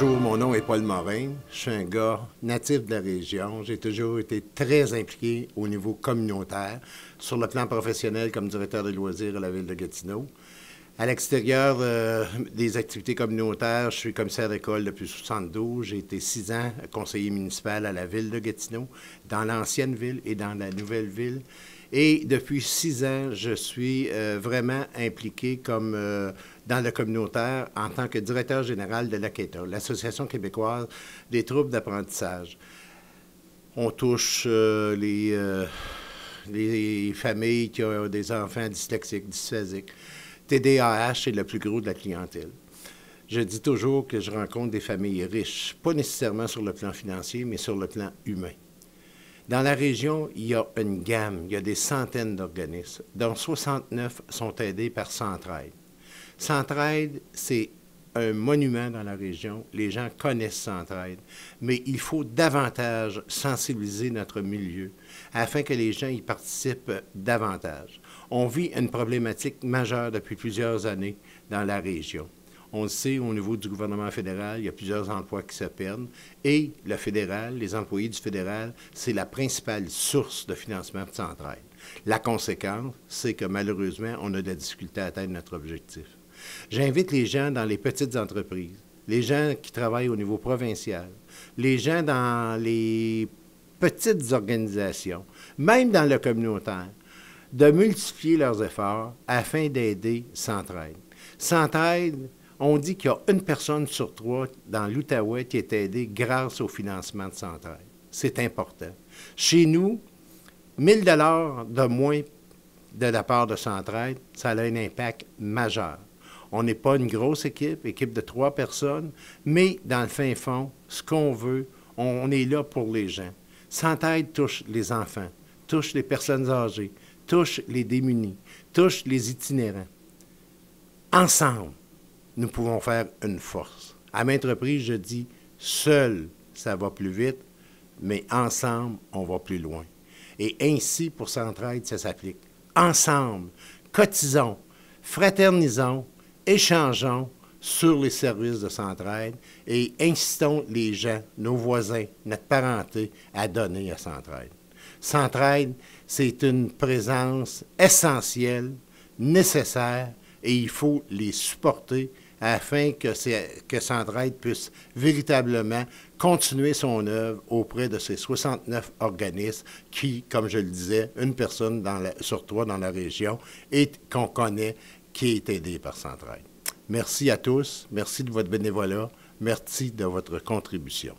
Bonjour, mon nom est Paul Morin. Je suis un gars natif de la région. J'ai toujours été très impliqué au niveau communautaire, sur le plan professionnel comme directeur de loisirs à la Ville de Gatineau. À l'extérieur des activités communautaires, je suis commissaire d'école depuis 1972. J'ai été 6 ans conseiller municipal à la Ville de Gatineau, dans l'ancienne ville et dans la nouvelle ville. Et depuis 6 ans, je suis vraiment impliqué dans le communautaire en tant que directeur général de l'AQUETA, l'Association québécoise des troubles d'apprentissage. On touche les familles qui ont des enfants dyslexiques, dysphasiques. TDAH, c'est le plus gros de la clientèle. Je dis toujours que je rencontre des familles riches, pas nécessairement sur le plan financier, mais sur le plan humain. Dans la région, il y a une gamme, il y a des centaines d'organismes, dont 69 sont aidés par Centraide. Centraide, c'est un monument dans la région. Les gens connaissent Centraide, mais il faut davantage sensibiliser notre milieu afin que les gens y participent davantage. On vit une problématique majeure depuis plusieurs années dans la région. On le sait, au niveau du gouvernement fédéral, il y a plusieurs emplois qui se perdent. Et le fédéral, les employés du fédéral, c'est la principale source de financement de Centraide. La conséquence, c'est que malheureusement, on a de la difficulté à atteindre notre objectif. J'invite les gens dans les petites entreprises, les gens qui travaillent au niveau provincial, les gens dans les petites organisations, même dans le communautaire, de multiplier leurs efforts afin d'aider Centraide. Centraide, on dit qu'il y a 1 personne sur 3 dans l'Outaouais qui est aidée grâce au financement de Centraide. C'est important. Chez nous, 1 000 $ de moins de la part de Centraide, ça a un impact majeur. On n'est pas une grosse équipe de 3 personnes, mais dans le fin fond, ce qu'on veut, on est là pour les gens. Centraide touche les enfants, touche les personnes âgées, touche les démunis, touche les itinérants. Ensemble, nous pouvons faire une force. À maintes reprises, je dis, seul, ça va plus vite, mais ensemble, on va plus loin. Et ainsi, pour Centraide, ça s'applique. Ensemble, cotisons, fraternisons, échangeons sur les services de Centraide et incitons les gens, nos voisins, notre parenté, à donner à Centraide. Centraide, c'est une présence essentielle, nécessaire, et il faut les supporter afin que Centraide puisse véritablement continuer son œuvre auprès de ces 69 organismes qui, comme je le disais, 1 personne sur 3 dans la région et qu'on connaît qui est aidée par Centraide. Merci à tous, merci de votre bénévolat, merci de votre contribution.